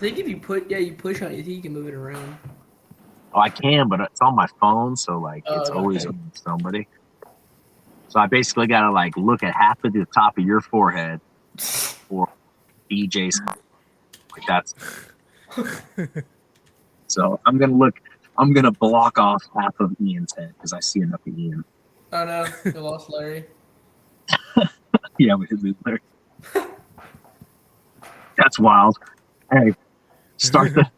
think if you push on it, you can move it around. Oh, I can, but it's on my phone, so like it's always okay. on somebody. So I basically gotta like look at half of the top of your forehead or BJ's. Like that's so I'm gonna block off half of Ian's head because I see enough of Ian. Oh no, we lost Larry. Yeah, we did lose Larry. That's wild. Hey, start the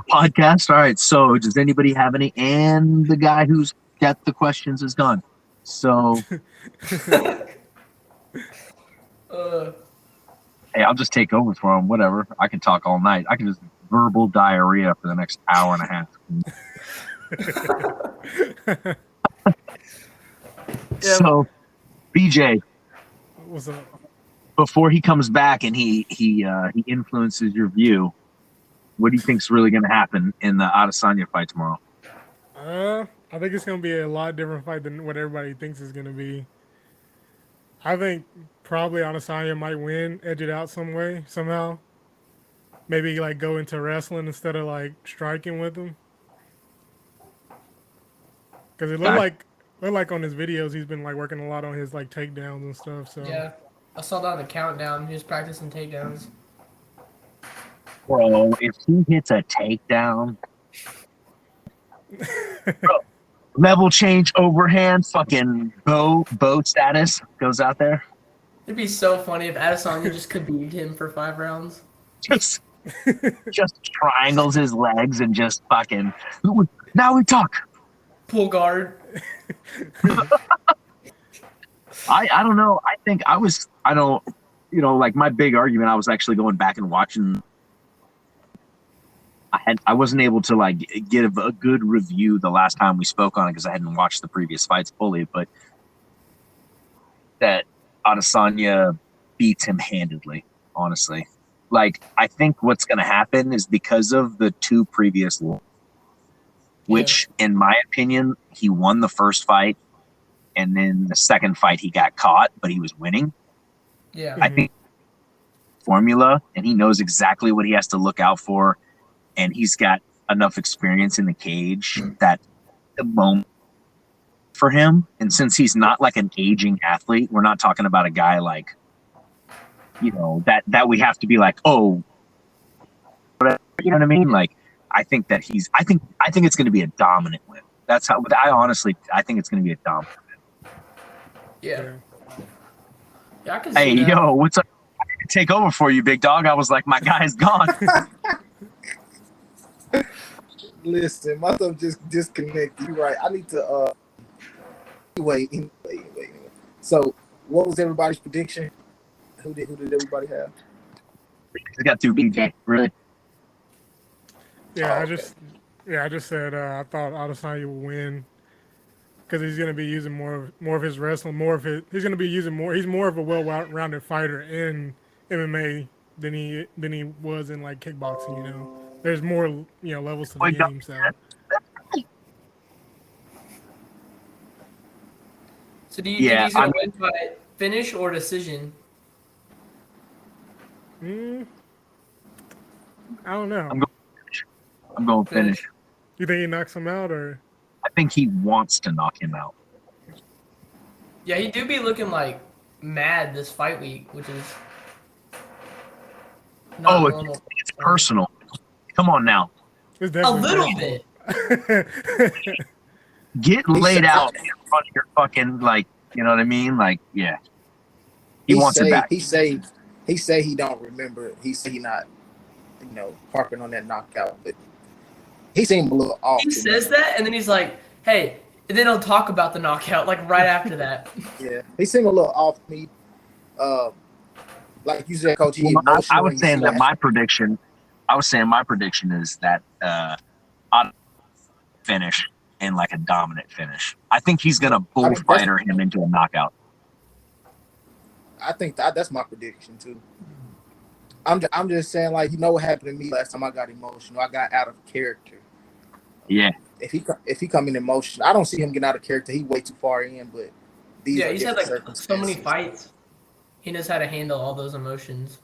podcast. All right. So does anybody have any? And the guy who's got the questions is gone. So hey, I'll just take over for him. Whatever. I can talk all night. I can just verbal diarrhea for the next hour and a half. So, BJ, what's up? Before he comes back and he influences your view, what do you think's really going to happen in the Adesanya fight tomorrow? I think it's going to be a lot different fight than what everybody thinks it's going to be. I think probably Adesanya might win, edge it out some way, somehow. Maybe like go into wrestling instead of like striking with him. Because it looked like on his videos he's been like working a lot on his like takedowns and stuff. So Yeah, I saw that on the countdown. He was practicing takedowns. Bro, if he hits a takedown, bro, level change overhand, fucking bow status goes out there. It'd be so funny if Adesanya just could beat him for 5 rounds. Just triangles his legs and just fucking. Now we talk. Pull guard. I don't know. I think like my big argument. I was actually going back and watching. I wasn't able to like get a good review the last time we spoke on it because I hadn't watched the previous fights fully, but that Adesanya beats him handedly, honestly. Like, I think what's going to happen is because of the 2 previous which, in my opinion, he won the first fight, and then the second fight he got caught, but he was winning. Yeah. I think formula, and he knows exactly what he has to look out for, and he's got enough experience in the cage that the moment for him, and since he's not like an aging athlete, we're not talking about a guy like, that we have to be like, oh, you know what I mean? Like, I think that I think it's going to be a dominant win. That's how I think it's going to be a dominant win. Yeah. Yeah, I can see Hey, that. yo, what's up? I can take over for you, big dog. I was like, my guy's gone. Listen, my stuff just disconnected. You're right. I need to Anyway. So, what was everybody's prediction? Who did everybody have? We got 2 BJ, really. yeah, I just said I thought Adesanya would win because he's going to be using more of his wrestling, he's going to be using more. He's more of a well-rounded fighter in MMA than he was in like kickboxing. There's more levels to the game. So do you think he's going to win by finish or decision? I don't know. I'm going finish. You think he knocks him out, or? I think he wants to knock him out. Yeah, he do be looking like mad this fight week, which is not normal. It's personal. Come on now. A little bit. Get laid out in front of your fucking, like, you know what I mean? Like, yeah. He wants it back. He say he don't remember. He say he not, harping on that knockout, but he seemed a little off. He says that, and then he's like, hey, and then he'll talk about the knockout, like, right after that. Yeah, he seemed a little off to me. Like you said, Coach, I was saying that my prediction is that I'd finish in like a dominant finish. I think he's going to bullfighter him into a knockout. I think that's my prediction too. I'm just saying, like, what happened to me last time I got emotional? I got out of character. Yeah. If he come in emotion, I don't see him getting out of character. He way too far in, but he's had like so many fights. He knows how to handle all those emotions.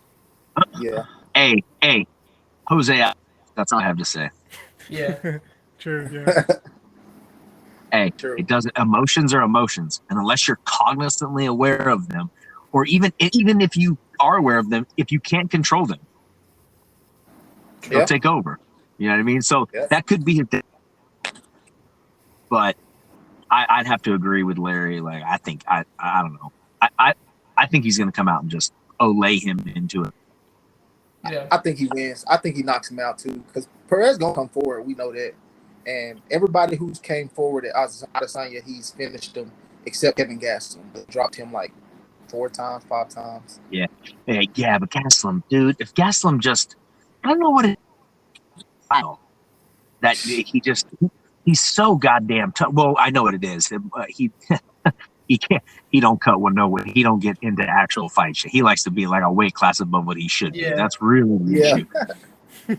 Yeah. Hey, Jose, that's all I have to say. Yeah. True. Yeah. Hey, True. it doesn't. Emotions are emotions, and unless you're cognizantly aware of them, or even if you are aware of them, if you can't control them, they'll Yeah. take over. You know what I mean? So Yeah. that could be a thing. But I'd have to agree with Larry. Like, I think I don't know. I think he's going to come out and just lay him into it. Yeah. I think he wins. I think he knocks him out too, because Pereira's gonna come forward. We know that, and everybody who's came forward at Adesanya, he's finished them, except Kevin Gastelum. They dropped him like 4 times, 5 times. Yeah, but Gastelum, dude. If Gastelum just, I don't know what it. That he's so goddamn tough. Well, I know what it is. He can't. He don't cut one no way. He don't get into actual fight shit. He likes to be like a weight class above what he should be. Yeah. That's really the issue.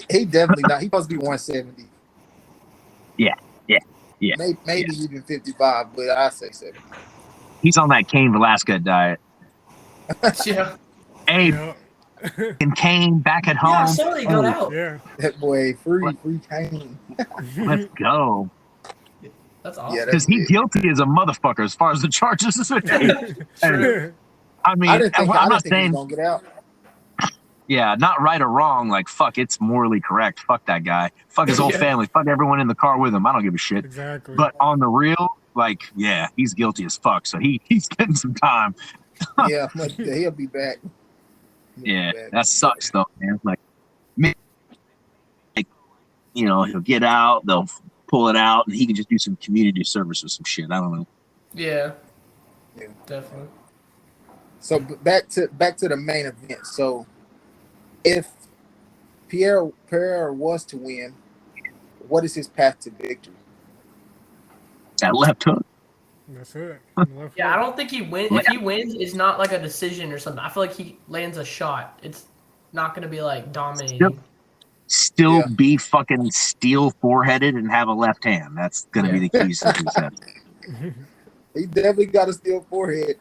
He definitely not. He supposed to be 170. Yeah. Maybe even 55, but I say 70. He's on that Cain Velasquez diet. Yeah. Hey, Yeah. and Cain back at home. Yeah, I saw he got out. Yeah. That boy, free Kane. Let's go. That's awesome. Yeah, Because he's guilty as a motherfucker as far as the charges is. True. I mean, I didn't think, I'm I not didn't think he saying, was gonna get out. yeah, not right or wrong. Like, fuck, it's morally correct. Fuck that guy. Fuck his whole Yeah. family. Fuck everyone in the car with him. I don't give a shit. Exactly. But on the real, like, yeah, he's guilty as fuck. So he's getting some time. Yeah, but he'll be back. He'll be Yeah, back. that sucks though, man. Like, he'll get out, they'll pull it out, and he can just do some community service or some shit. I don't know. Yeah. Yeah. Definitely. So back to the main event. So if Pereira was to win, what is his path to victory? That left hook. That's it. Yeah, I don't think he wins. If he wins, it's not like a decision or something. I feel like he lands a shot. It's not going to be like dominating. Still Yeah. be fucking steel foreheaded and have a left hand. That's gonna be the key to success. He definitely got a steel forehead,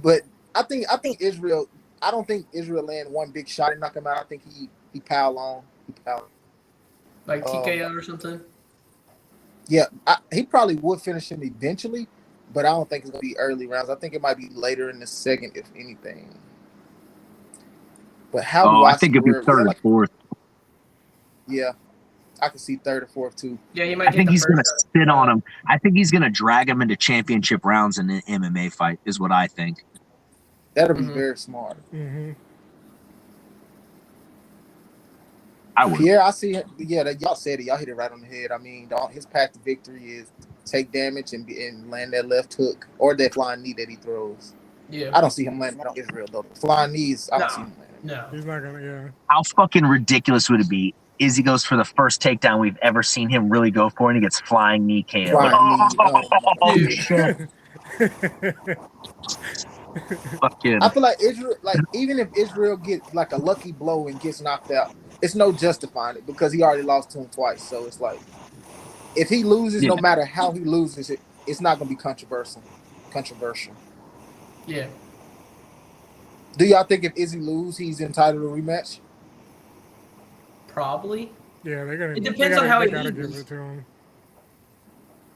but I think Israel. I don't think Israel land one big shot and knock him out. I think he pile on. Like TKO or something. Yeah, he probably would finish him eventually, but I don't think it's gonna be early rounds. I think it might be later in the second, if anything. But how do I think it'd be third or fourth. Yeah, I can see third or fourth too. Yeah, he might. I think take he's the going to first. sit on him. I think he's going to drag him into championship rounds in an MMA fight, is what I think. That'll be Mhm. very smart. Mm-hmm. I would. Yeah, I see. Yeah, y'all said it. Y'all hit it right on the head. I mean, his path to victory is take damage and land that left hook or that flying knee that he throws. Yeah. I don't see him landing on Israel though. Flying knees, I don't see him landing. No. He's not gonna. Yeah. How fucking ridiculous would it be? Izzy goes for the first takedown we've ever seen him really go for, and he gets flying knee KO. Flying knee. Oh, Dude. Shit. Fucking. I feel like Israel, like even if Israel gets like a lucky blow and gets knocked out, it's no justifying it because he already lost to him twice. So it's like if he loses, no Yeah. matter how he loses, it's not gonna be controversial. Yeah. Do y'all think if Izzy lose, he's entitled to a rematch? Probably. Yeah, they're gonna. It they depends gotta, on how they he gotta loses. give it to him.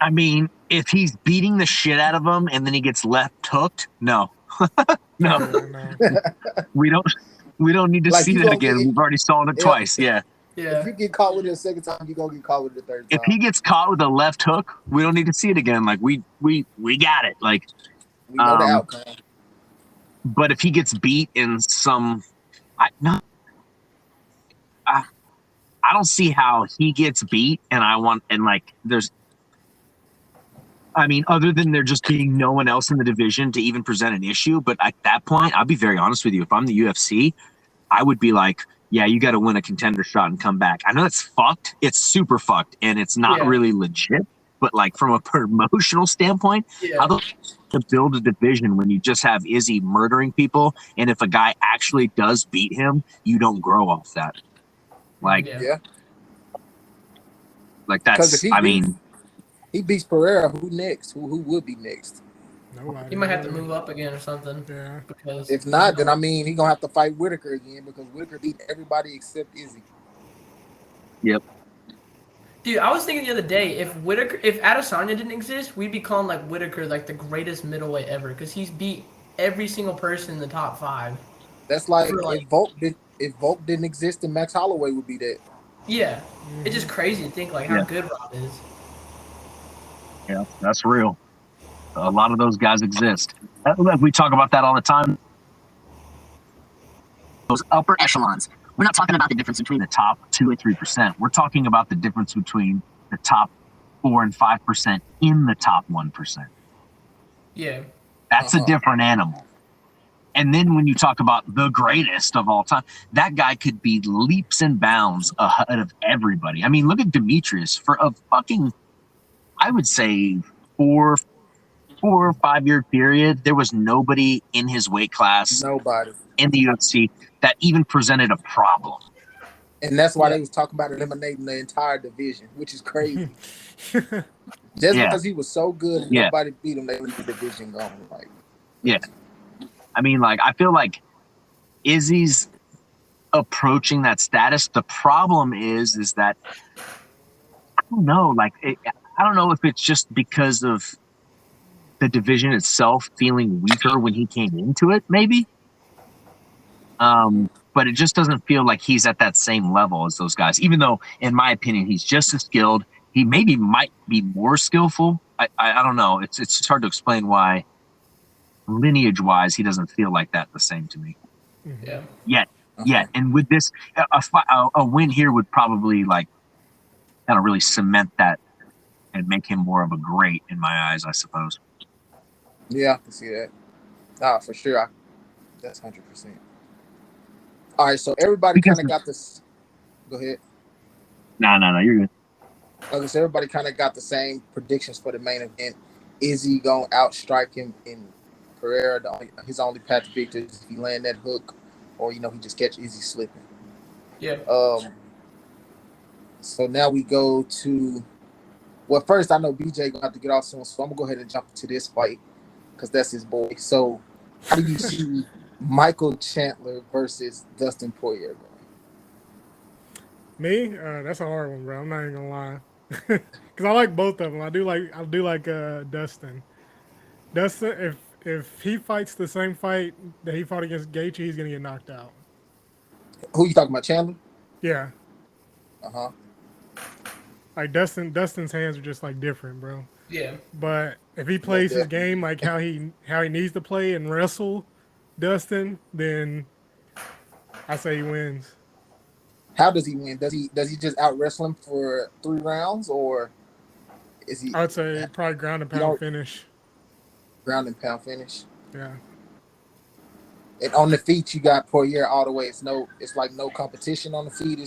I mean, if he's beating the shit out of him and then he gets left hooked, no. No. No. We don't need to Like, see you that gonna again. get- We've already saw it Yeah. twice. Yeah. Yeah. If you get caught with it a second time, you're gonna get caught with it the third time. If he gets caught with a left hook, we don't need to see it again. Like we got it. Like, we know the um, outcome. but if he gets beat in some, I don't see how he gets beat. I mean, other than there just being no one else in the division to even present an issue. But at that point, I'll be very honest with you. If I'm the UFC, I would be like, yeah, you got to win a contender shot and come back. I know it's fucked. It's super fucked. And it's not Yeah. really legit. But like from a promotional standpoint, Yeah. how to build a division when you just have Izzy murdering people. And if a guy actually does beat him, you don't grow off that. Like, Yeah. Yeah. like 'Cause that's, if I mean, He beats Pereira. Who next? Who would be next? Nobody. He might have to really. move up again or something. Yeah. Because If not, then I mean, he's gonna have to fight Whitaker again because Whitaker beat everybody except Izzy. Yep. Dude, I was thinking the other day, if Adesanya didn't exist, we'd be calling like Whitaker like the greatest middleweight ever because he's beat every single person in the top 5. That's like, For, like if Volk didn't exist, then Max Holloway would be that. yeah, it's just crazy to think like how Yeah. good Rob is. Yeah, that's real. A lot of those guys exist. We talk about that all the time. Those upper echelons. We're not talking about the difference between the top 2 or 3%. We're talking about the difference between the top 4 and 5% in the top 1%. Yeah. That's a different animal. And then when you talk about the greatest of all time, that guy could be leaps and bounds ahead of everybody. I mean, look at Demetrius. For a fucking, I would say, 4 or 5 year period, there was nobody in his weight class, Nobody. in the UFC, that even presented a problem. And that's why they was talking about eliminating the entire division, which is crazy. Just because he was so good and nobody beat him, they let the division go. Like, yeah. I mean, like, I feel like Izzy's approaching that status. The problem is that, I don't know, like, I don't know if it's just because of the division itself feeling weaker when he came into it, maybe. But it just doesn't feel like he's at that same level as those guys, even though, in my opinion, he's just as skilled. He maybe might be more skillful. I don't know. It's just hard to explain why, lineage-wise, he doesn't feel like that the same to me. Yeah. Yet. And with this, a win here would probably, like, kind of really cement that and make him more of a great in my eyes, I suppose. Yeah, I can see that. For sure. That's 100%. All right, so everybody kind of got this. Go ahead. No, you're good. Okay, so everybody kind of got the same predictions for the main event. Is he going to outstrike him in Pereira? His only path to victory is if he land that hook, or, he just catch Izzy slipping. Yeah. So now we go to. Well, first I know BJ going to have to get off soon, so I'm going to go ahead and jump into this fight because that's his boy. So how do you see Michael Chandler versus Dustin Poirier going? Me? That's a hard one, bro. I'm not even gonna lie, because I like both of them. I do like Dustin. Dustin, if he fights the same fight that he fought against Gaethje, he's gonna get knocked out. Who you talking about, Chandler? Yeah. Like Dustin's hands are just like different, bro. Yeah. But if he plays his game like how he needs to play and wrestle Dustin, then I say he wins. How does he win? Does he just out wrestle him for 3 rounds, or is he? I would say probably ground and pound finish. Ground and pound finish. Yeah. And on the feet, you got Poirier all the way. It's like no competition on the feet.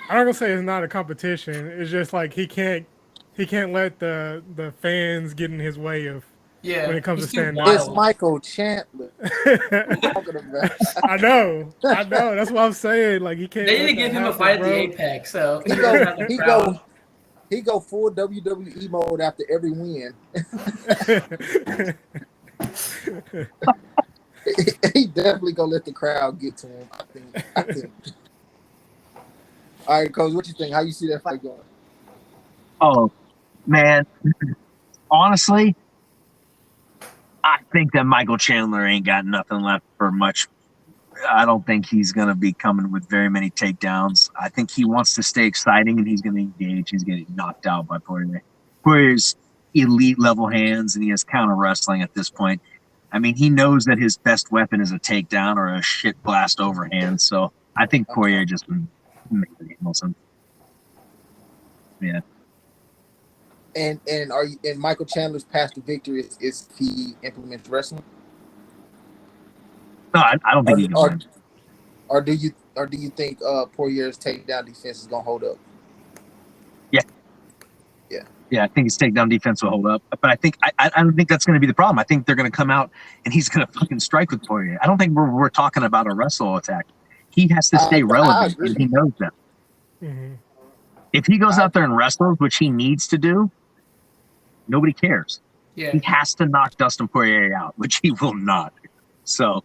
I'm not gonna say it's not a competition. It's just like he can't let the fans get in his way of when it comes to stand up. It's Michael Chandler. I know. That's what I'm saying. Like he can't. They need to give him a fight at the Apex. So he go full WWE mode after every win. He definitely gonna let the crowd get to him. I think. All right, Coach, what you think? How you see that fight going? Oh, man. Honestly, I think that Michael Chandler ain't got nothing left for much. I don't think he's going to be coming with very many takedowns. I think he wants to stay exciting, and he's going to engage. He's getting knocked out by Poirier. Poirier's elite-level hands, and he has counter-wrestling at this point. I mean, he knows that his best weapon is a takedown or a shit blast overhand, so I think Poirier just handles him. Yeah. And Michael Chandler's path to victory is he implements wrestling? No, I don't think he can win. Or do you think Poirier's takedown defense is gonna hold up? Yeah, I think his takedown defense will hold up. But I don't think that's going to be the problem. I think they're going to come out and he's going to fucking strike with Poirier. I don't think we're talking about a wrestle attack. He has to stay relevant, and he knows that. Mm-hmm. If he goes out there and wrestles, which he needs to do, nobody cares. Yeah. He has to knock Dustin Poirier out, which he will not. So,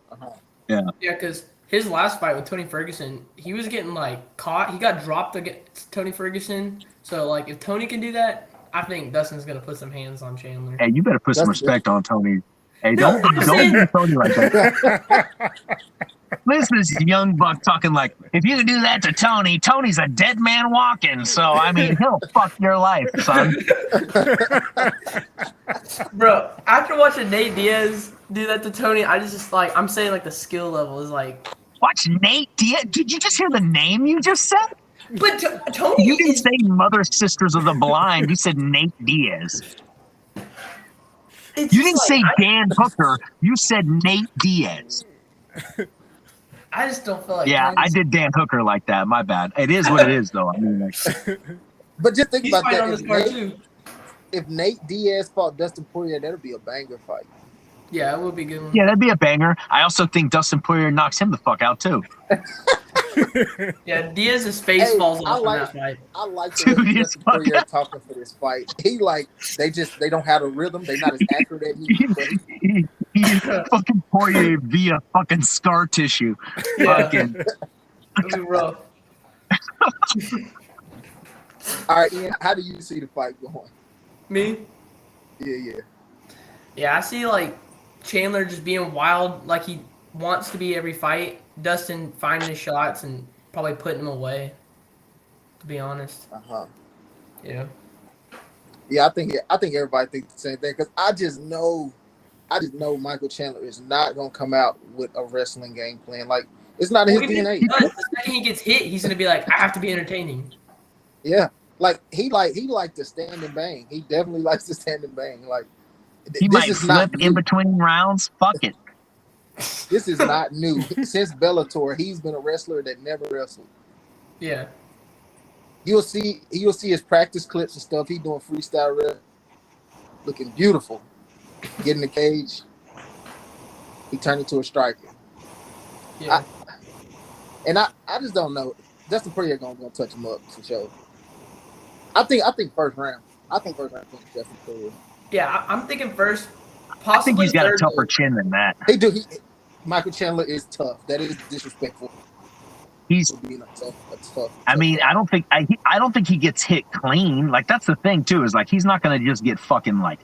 yeah. Yeah, because his last fight with Tony Ferguson, he was getting like caught. He got dropped against Tony Ferguson. So like, if Tony can do that, I think Dustin's gonna put some hands on Chandler. Hey, you better put some respect on Tony. Hey, No, don't I'm saying- do Tony like that. Listen to this young buck talking like, if you do that to Tony, Tony's a dead man walking. So, I mean, he'll fuck your life, son. Bro, after watching Nate Diaz do that to Tony, I just like, I'm saying like the skill level is like. Watch Nate Diaz. Did you just hear the name you just said? But Tony, You didn't say Mother Sisters of the Blind. You said Nate Diaz. You didn't say Dan Hooker. You said Nate Diaz. I just don't feel like. Yeah, I did Dan Hooker like that. My bad. It is what it is, though. I mean, like, But just think He's about fighting that. on this card too. If Nate Diaz fought Dustin Poirier, that'd be a banger fight. Yeah, it would be a good one. yeah, that'd be a banger. I also think Dustin Poirier knocks him the fuck out too. Yeah, Diaz's face falls off in that fight. I like Dude, the way he's Dustin Poirier talking for this fight. He like they don't have a rhythm. They're not as accurate as he. He fucking Poirier via fucking scar tissue. Yeah, Fucking. it'd be rough. All right, Ian, how do you see the fight going? Me? Yeah. Yeah, I see like Chandler just being wild, like he wants to be every fight. Dustin finding his shots and probably putting them away. To be honest. Yeah. Yeah, I think everybody thinks the same thing because I just know Michael Chandler is not gonna come out with a wrestling game plan. Like it's not in his DNA. The second he gets hit, he's gonna be like, I have to be entertaining. Yeah, like he likes to stand and bang. He definitely likes to stand and bang. Like He might flip in between rounds. Fuck it. This is not new. Since Bellator, he's been a wrestler that never wrestled. Yeah. You'll see his practice clips and stuff. He doing freestyle rep, looking beautiful. Get in the cage. He turned into a striker. Yeah. I just don't know. Dustin Poirier gonna touch him up for sure. I think first round. I think first round for Dustin Poirier. Yeah, I'm thinking first. I think he's got a third tougher round. chin than that. He do. Michael Chandler is tough. That is disrespectful. He's. Being a tough. I mean, I don't think he gets hit clean. Like that's the thing too. Is like he's not gonna just get fucking like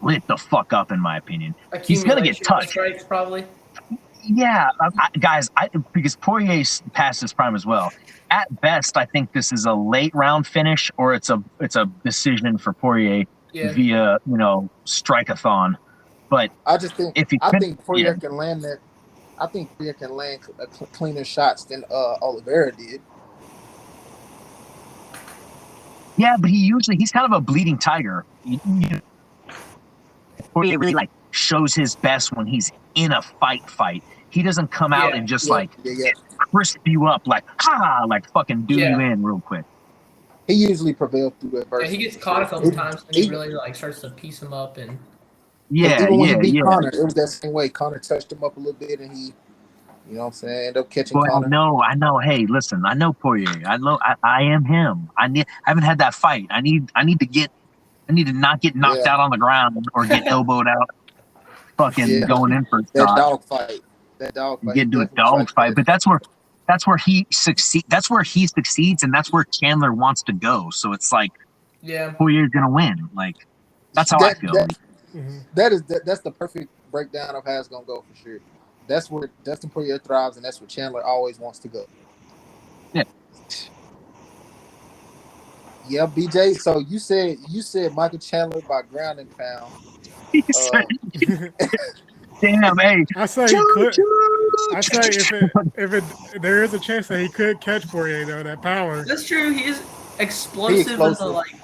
lit the fuck up. In my opinion, he's gonna get touched. Strikes, probably. Yeah, guys. Because Poirier's past his prime as well. At best, I think this is a late round finish, or it's a decision for Poirier via strike-a-thon. But I just think I think Poirier can land that. I think Poirier can land cleaner shots than Oliveira did. Yeah, but he's kind of a bleeding tiger. Poirier really like shows his best when he's in a fight. He doesn't come out and just crisp you up like fucking do you in real quick. He usually prevails through adversity. Yeah, he gets caught a couple times and he really like starts to piece him up and. Even when he beat Conor, it was that same way. Conor touched him up a little bit, and he, you know what I'm saying, ended up catching Conor. I know. Hey, listen, I know Poirier. I am him. I haven't had that fight. I need to not get knocked out on the ground or get elbowed out. Fucking going in for that dog fight. Get into a dog fight, but that's where he succeeds. That's where he succeeds, and that's where Chandler wants to go. So it's like, Poirier's gonna win. Like that's how I feel. That's the perfect breakdown of how it's gonna go for sure. That's where Dustin Poirier thrives, and that's where Chandler always wants to go. Yeah. Yeah, BJ. So you said Michael Chandler by ground and pound. Damn, hey. I say if there is a chance that he could catch Poirier though, that power. That's true. He is explosive. As a, like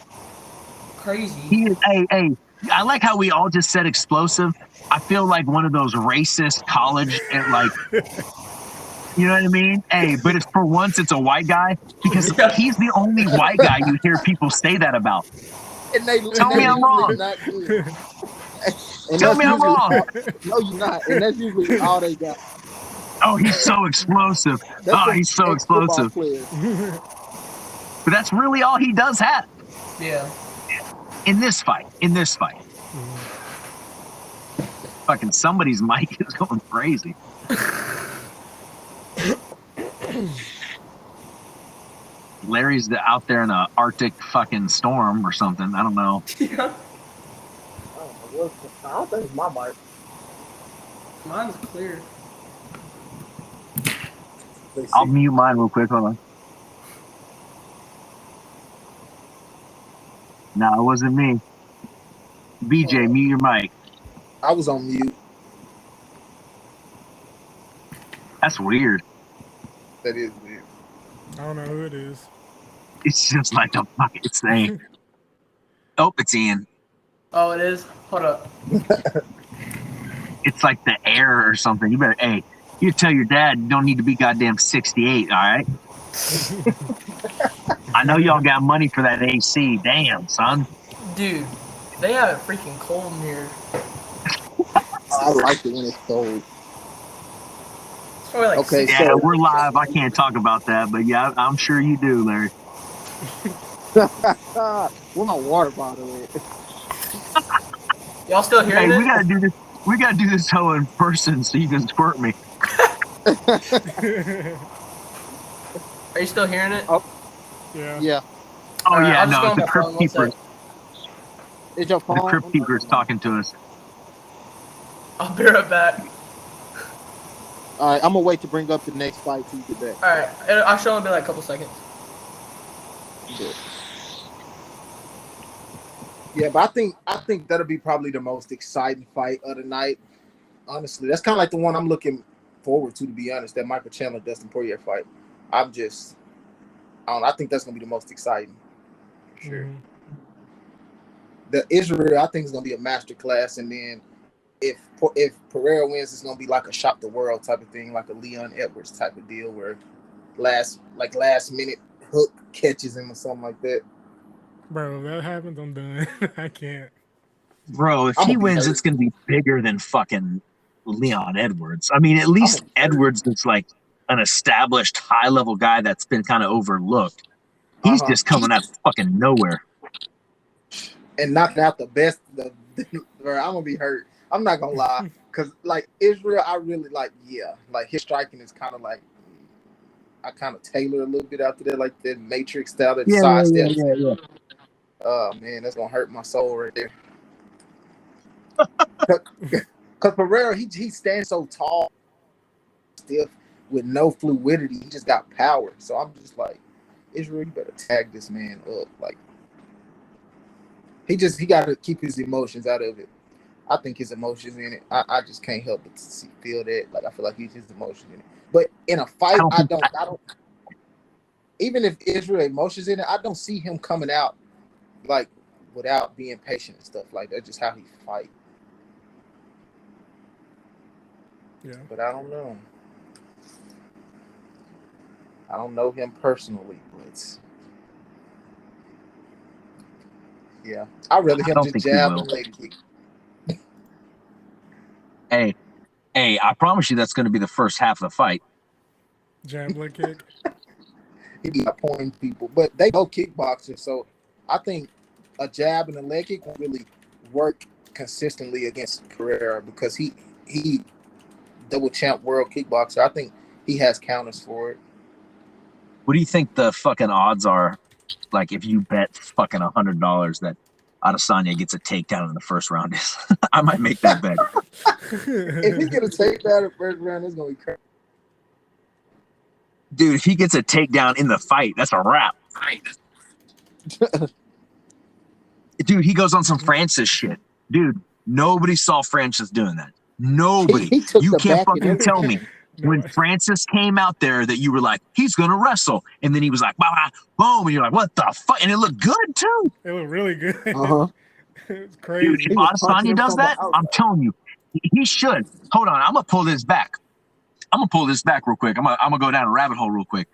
crazy. He is. Hey. I like how we all just said explosive. I feel like one of those racist college like. You know what I mean? Hey, but it's for once it's a white guy because he's the only white guy you hear people say that about. Tell me I'm wrong. Tell me I'm wrong. No, you're not. And that's usually all they got. Oh, he's so explosive. He's so explosive. But that's really all he does have. Yeah. In this fight. Fucking somebody's mic is going crazy. Larry's out there in a Arctic fucking storm or something. I don't know. Yeah. I don't think it's my mic. Mine's clear. I'll mute mine real quick. Hold on. No, it wasn't me. BJ, mute your mic. I was on mute. That's weird. That is weird. I don't know who it is. It's just like the fucking thing. Oh, it's Ian. Oh, it is? Hold up. It's like the air or something. You better, hey, you tell your dad you don't need to be goddamn 68, all right? I know y'all got money for that AC. Damn, son. Dude, they have it freaking cold in here. I like it when it's cold. It's probably like Okay, Yeah, so we're live. I can't talk about that, but yeah, I'm sure you do, Larry. where my water bottle is. Y'all still Hey, hearing we it? gotta do this. We gotta do this hoe in person so you can squirt me. Are you still hearing it? Yeah. Yeah. Oh Alright, yeah, I'll just go no, on the my Crypt phone, one Keeper. sec. Is your phone? The Crypt Keeper is talking to us. I'll be right back. All right, I'm gonna wait to bring up the next fight till you get back. Alright, I'll show him in like a couple seconds. Good. Yeah, but I think that'll be probably the most exciting fight of the night. Honestly, that's kind of like the one I'm looking forward to be honest. That Michael Chandler Dustin Poirier fight. I think that's gonna be the most exciting. For sure. Mhm. The Israel, I think, is gonna be a masterclass, and then if Pereira wins, it's gonna be like a shock the world type of thing, like a Leon Edwards type of deal, where last minute hook catches him or something like that. Bro, if that happens, I'm done. I can't. Bro, if I'ma he be wins, hurt. it's gonna be bigger than fucking Leon Edwards. I mean, at least I'ma be hurt. Edwards is like an established high-level guy that's been kind of overlooked. He's just coming out of fucking nowhere. And knocking out the best. Bro, I'm gonna be hurt. I'm not gonna lie, because like Israel, I really like. Yeah, like his striking is kind of like I kind of tailor a little bit after that, like the Matrix style, that side steps. Yeah. Oh man, that's gonna hurt my soul right there. Because Pereira, he stands so tall, stiff, with no fluidity. He just got power. So I'm just like, Israel, you better tag this man up. Like, he got to keep his emotions out of it. I think his emotions in it. I just can't help but feel that. Like, I feel like he's his emotions in it. But in a fight, I don't. Even if Israel emotions in it, I don't see him coming out like without being patient and stuff like that. Just how he fight. Yeah. But I don't know. I don't know him personally, but yeah, I'd rather him just jab and leg kick. Hey, I promise you that's going to be the first half of the fight. Jab leg kick. He be pointing people, but they both kickboxers, so I think a jab and a leg kick won't really work consistently against Pereira because he double champ world kickboxer. I think he has counters for it. What do you think the fucking odds are? Like, if you bet fucking $100 that Adesanya gets a takedown in the first round, I might make that bet. If he gets a takedown in the first round, it's gonna be crazy. Dude, if he gets a takedown in the fight, that's a wrap. Dude, he goes on some Francis shit. Dude, nobody saw Francis doing that. Nobody. He took You the can't back and fucking tell me. No. When Francis came out there that you were like, he's going to wrestle. And then he was like, bah, bah, boom. And you're like, what the fuck? And it looked good, too. It looked really good. Uh-huh. It's Dude, crazy. if Adesanya does that, I'm telling you, he should. Hold on. I'm going to pull this back. Real quick. I'm gonna go down a rabbit hole real quick.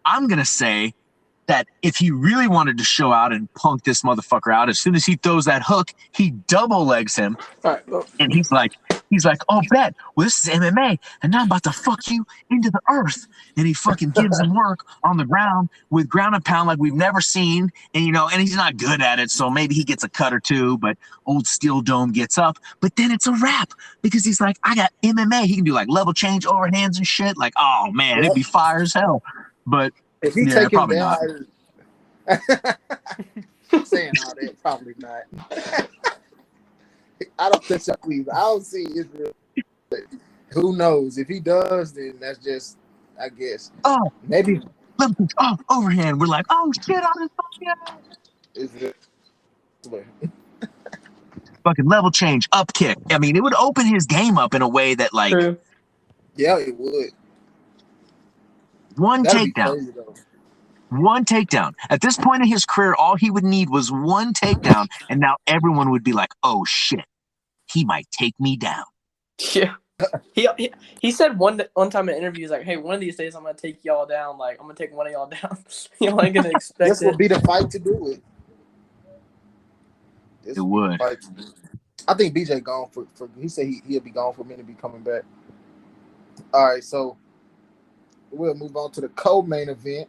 I'm going to say that if he really wanted to show out and punk this motherfucker out, as soon as he throws that hook, he double legs him. All right, look. And he's like, He's like, oh, bet. Well, this is MMA, and now I'm about to fuck you into the earth. And he fucking gives him work on the ground with ground and pound like we've never seen. And, and he's not good at it, so maybe he gets a cut or two, but old Steel Dome gets up. But then it's a wrap because he's like, I got MMA. He can do, like, level change overhands and shit. Like, oh, man, it'd be fire as hell. But, if he take him probably down, not. saying all that, probably not. I don't think so either. I don't see Israel. Who knows? If he does, then that's just, I guess. Oh, maybe. Overhand. We're like, oh shit, on his fucking. Fucking level change, up kick. I mean, it would open his game up in a way that, like, True. Yeah, it would. One That'd takedown. One takedown. At this point in his career, all he would need was one takedown, and now everyone would be like, oh shit, he might take me down. Yeah. He said one time in an interview, he's like, hey, one of these days I'm going to take y'all down. Like, I'm going to take one of y'all down. Y'all ain't going to expect this it. This would be the fight to do it. It would. I think BJ gone for he said he'll be gone for a minute, be coming back. All right, so we'll move on to the co-main event.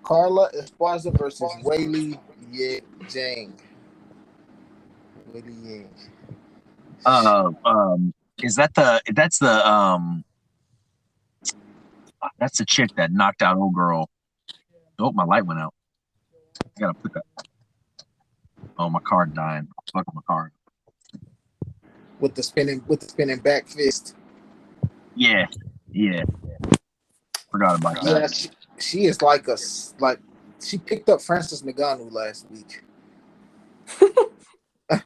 Carla Esparza versus Weili Zhang. Weili Yang. That's the chick that knocked out old girl. Oh, my light went out. I gotta put that. Oh, my card dying. Fuck my card. With the spinning back fist. Yeah. Forgot about that. Yeah, she is like she picked up Francis Ngannou last week. Yeah,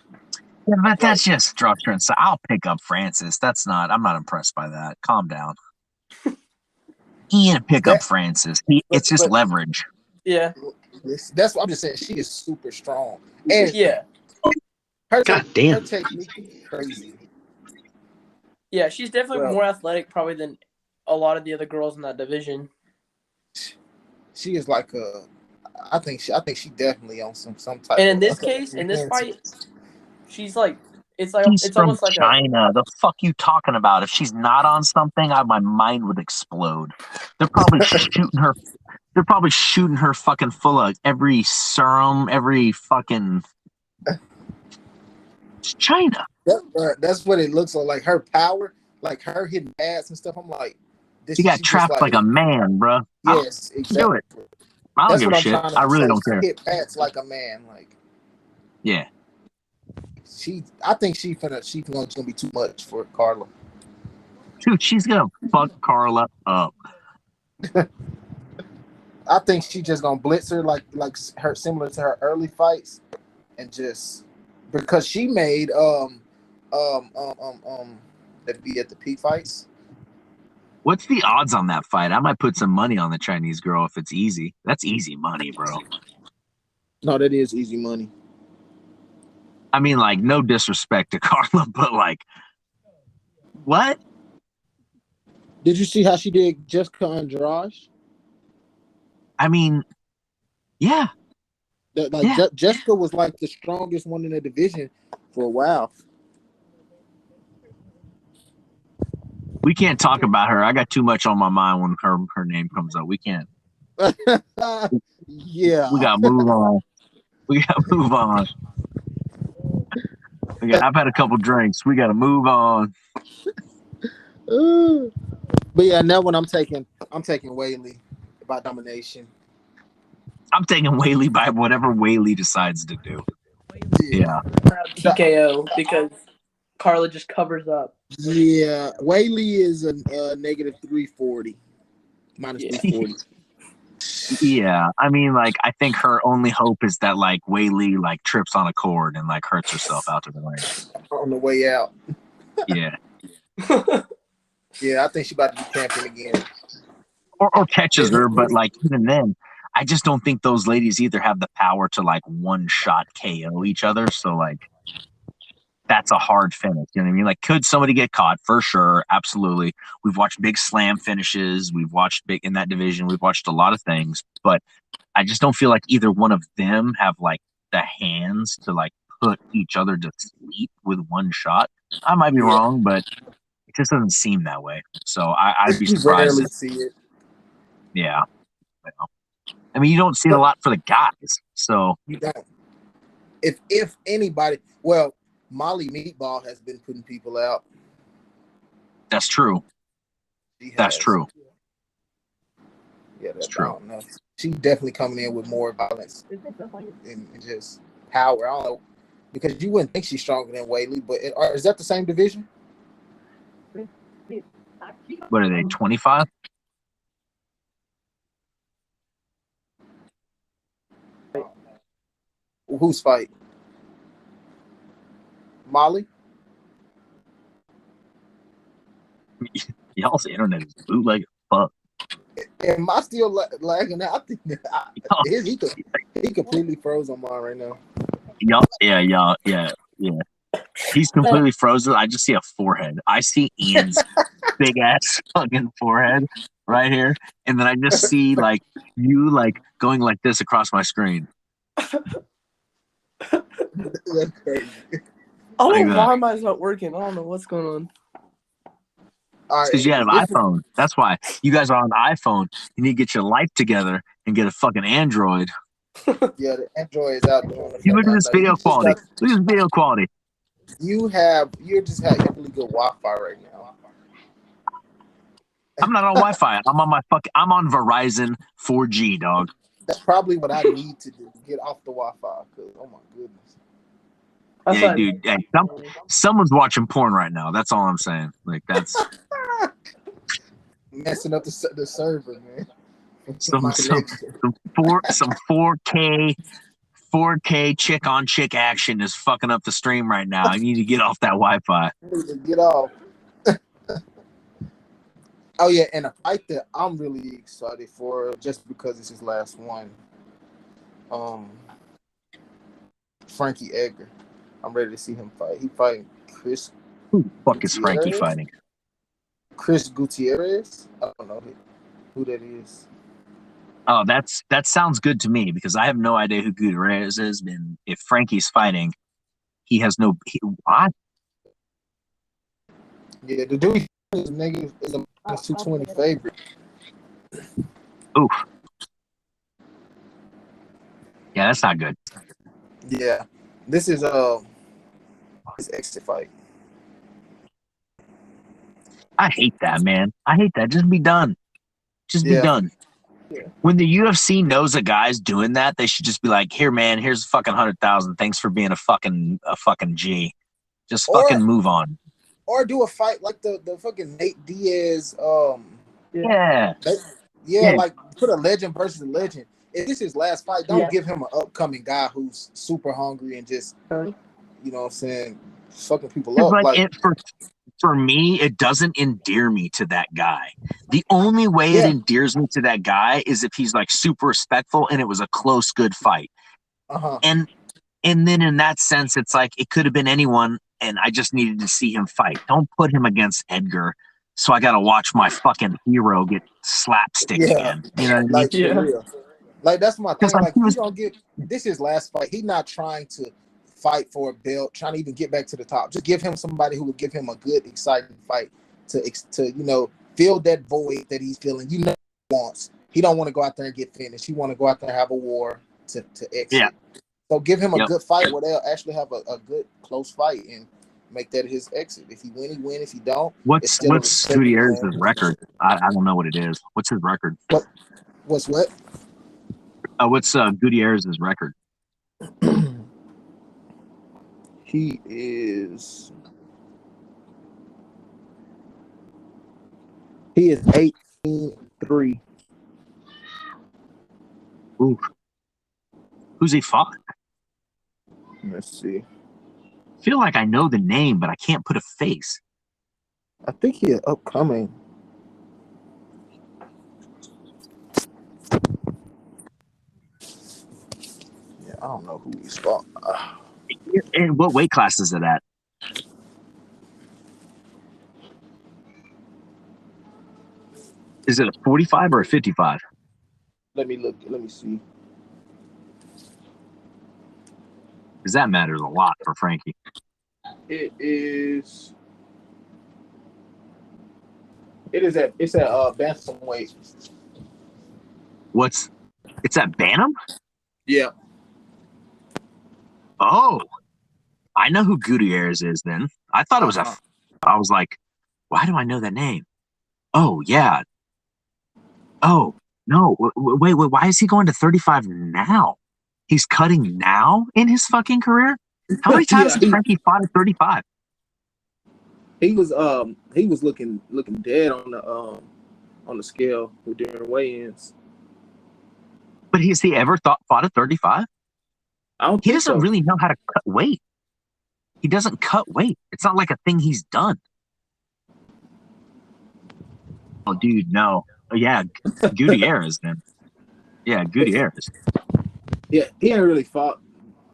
but that's just structure and so I'll pick up Francis. I'm not impressed by that. Calm down. He ain't pick up Francis. It's just leverage. Yeah. That's what I'm just saying. She is super strong. And yeah. Her technique is crazy. Yeah, she's definitely more athletic probably than a lot of the other girls in that division. She is like I think she definitely on some type. And in this case, in this fight, she's like it's from almost like China. The fuck you talking about? If she's not on something, my mind would explode. They're probably shooting her. They're probably shooting her fucking full of every serum, every fucking. It's China. That's what it looks like. Like her power, like her hitting ass and stuff. I'm like, she got trapped like a man, bro. Yes, exactly. Do it. I don't give a shit. I really don't care. Hit Pats like a man, like. Yeah. I think she's gonna be too much for Carla. Dude, she's gonna fuck Carla up. I think she's just gonna blitz her like her similar to her early fights, and just because she made that be at the peak fights. What's the odds on that fight? I might put some money on the Chinese girl if it's easy. That's easy money, bro. No, that is easy money. I mean, like, no disrespect to Carla, but like, what? Did you see how she did Jessica Andrade? I mean, yeah. Jessica was like the strongest one in the division for a while. We can't talk about her. I got too much on my mind when her name comes up. We can't. Yeah. We gotta move on. I've had a couple drinks. We gotta move on. But yeah, now when I'm taking Weili by domination. I'm taking Weili by whatever Weili decides to do. Yeah. TKO because Carla just covers up. Yeah, Weili is a negative 340, minus 340. Yeah, I mean, like, I think her only hope is that, like, Weili, like, trips on a cord and, like, hurts herself out to the ring. On the way out. Yeah. Yeah, I think she's about to be champion again. Or catches her, but, like, even then, I just don't think those ladies either have the power to, like, one-shot KO each other, so, like, that's a hard finish. You know what I mean? Like, could somebody get caught? For sure. Absolutely. We've watched big slam finishes. We've watched big in that division. We've watched a lot of things, but I just don't feel like either one of them have like the hands to like put each other to sleep with one shot. I might be wrong, but it just doesn't seem that way. So I'd be You surprised. rarely see it. Yeah. I mean, you don't see it a lot for the guys. So You don't. If anybody, well, Molly Meatball has been putting people out. that's true. That's true. Yeah, that's true. I don't know. She's definitely coming in with more violence and just power. I don't know, because you wouldn't think she's stronger than Whaley, but is that the same division? What are they, 25? Who's fight? Molly? Y'all's internet is bootleg as fuck. Am I still lagging out? I think he completely froze on mine right now. Yeah. He's completely frozen. I just see a forehead. I see Ian's big ass fucking forehead right here, and then I just see like you like going like this across my screen. That's crazy. Oh, Like why am I not working? I don't know what's going on. All because you have an iPhone. That's why you guys are on the iPhone. You need to get your life together and get a fucking Android. Yeah, the Android is out there. You look at this video quality. Look at this video quality. You just have really good Wi-Fi right now. I'm not on Wi-Fi. I'm on Verizon 4G, dog. That's probably what I need to do to get off the Wi-Fi. Cause oh my goodness. Yeah, dude. Hey, someone's watching porn right now. That's all I'm saying. Like that's messing up the server, man. some 4K chick on chick action is fucking up the stream right now. You need to get off that Wi-Fi. Get off. Oh yeah, and a fight that I'm really excited for, just because it's his last one. Frankie Edgar. I'm ready to see him fight. He fighting Chris. Who the fuck is Frankie fighting? Chris Gutierrez. I don't know who that is. Oh, that sounds good to me because I have no idea who Gutierrez is. And if Frankie's fighting, he has no. What? Yeah, the dude is negative is a -220 favorite. Oof. Yeah, that's not good. Yeah, this is his exit fight. I hate that, man. I hate that. Just be done. Just be done. Yeah. When the UFC knows a guy's doing that, they should just be like, "Here, man. Here's fucking 100,000. Thanks for being a fucking G. Just fucking move on." Or do a fight like the fucking Nate Diaz. Yeah. Like put a legend versus a legend. If this is his last fight, don't give him an upcoming guy who's super hungry and just, you know what I'm saying, fucking people up. For me, it doesn't endear me to that guy. The only way it endears me to that guy is if he's like super respectful and it was a close, good fight. And then in that sense, it's like it could have been anyone, and I just needed to see him fight. Don't put him against Edgar, so I got to watch my fucking hero get slapstick again. You know what I mean? For real. Like that's my thing. Like he's gonna get this is his last fight. He's not trying to fight for a belt, trying to even get back to the top. Just give him somebody who would give him a good, exciting fight to fill that void that he's feeling. He wants. He don't want to go out there and get finished. He want to go out there and have a war to exit. Yeah. So give him a good fight where they'll actually have a good close fight and make that his exit. If he win, he win. If he don't, what's Gutierrez's record? I don't know what it is. What's his record? What's Gutierrez's record? He is 18-3. Ooh. Who's he fought? Let's see. I feel like I know the name, but I can't put a face. I think he is upcoming. Yeah, I don't know who he's fought. And what weight class is it at? Is it a 45 or a 55? Let me look. Let me see. Because that matters a lot for Frankie. It is at bantamweight. It's at Bantam? Yeah. Oh, I know who Gutierrez is then. I thought it was I was like, why do I know that name? Oh, yeah. Oh, no. Wait, why is he going to 35 now? He's cutting now in his fucking career? How many times has Frankie fought at 35? He was looking dead on the scale during weigh-ins. But has he ever fought at 35? He doesn't really know how to cut weight. He doesn't cut weight. It's not like a thing he's done. Oh, dude, no. Oh, yeah, Gutierrez then. Yeah, Gutierrez. Yeah, he ain't really fought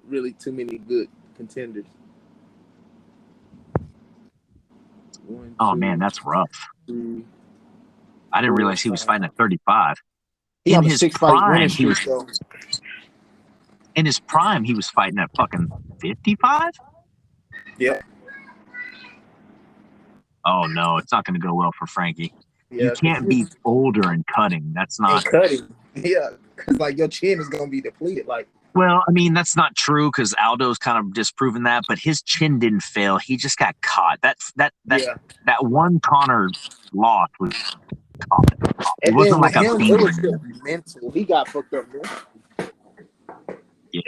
really too many good contenders. Man, that's rough. I didn't realize he was fighting at 35. In his prime, in his prime, he was fighting at fucking 55? Yeah. Oh, no, it's not going to go well for Frankie. Yeah, you can't be older and cutting. That's not cutting. Yeah, because like your chin is going to be depleted. Like, well, I mean, that's not true because Aldo's kind of disproven that, but his chin didn't fail. He just got caught. That one Connor loss was caught. It wasn't like a beat. It was just mental. He got fucked up, man. Yeah.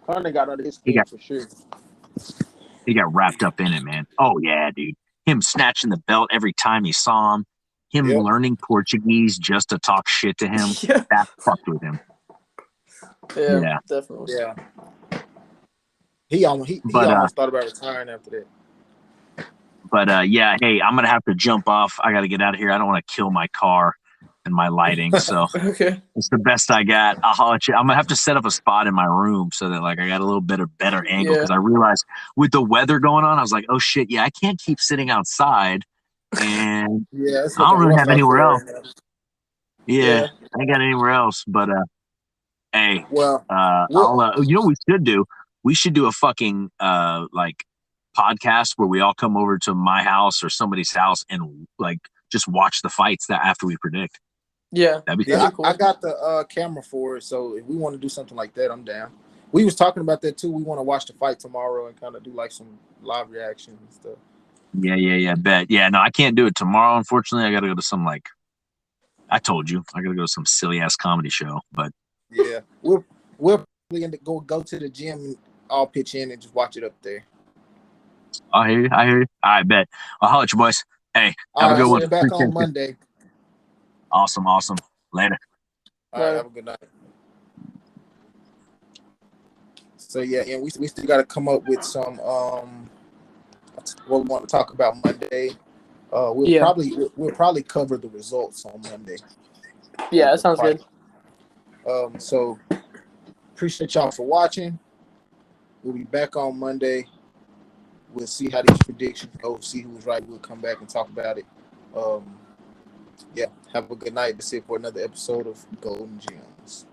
Connor got under his skin for sure. He got wrapped up in it, man. Oh, yeah, dude. Him snatching the belt every time he saw him. Him learning Portuguese just to talk shit to him. That fucked with him. Yeah, definitely. Yeah. He almost thought about retiring after that. But yeah, hey, I'm gonna have to jump off. I gotta get out of here. I don't want to kill my car and my lighting, so okay, it's the best I got. I'll holler at you. I'm gonna have to set up a spot in my room so that like I got a little bit of better angle because I realized with the weather going on, I was like, oh shit, yeah, I can't keep sitting outside, and I don't really have anywhere else. Right I ain't got anywhere else. But hey, I'll you know what we should do? We should do a fucking like podcast where we all come over to my house or somebody's house and like just watch the fights that after we predict. Yeah, that'd be cool. I got the camera for it, so if we want to do something like that, I'm down. We was talking about that too. We want to watch the fight tomorrow and kind of do like some live reaction and stuff. Yeah, bet. Yeah, no, I can't do it tomorrow. Unfortunately, I got to go to some like I told you, I got to go to some silly ass comedy show. But yeah, we'll probably go to the gym and all pitch in and just watch it up there. I hear you. All right, bet. I'll holler at you, boys. Hey, have a good one. Back on Monday. Awesome. Later. All right, have a good night. So yeah, and we still got to come up with some what we want to talk about Monday. We'll probably cover the results on Monday. Yeah, that sounds good. So appreciate y'all for watching. We'll be back on Monday. We'll see how these predictions go. See who's right. We'll come back and talk about it. Yeah, have a good night. That's it for another episode of Golden Gems.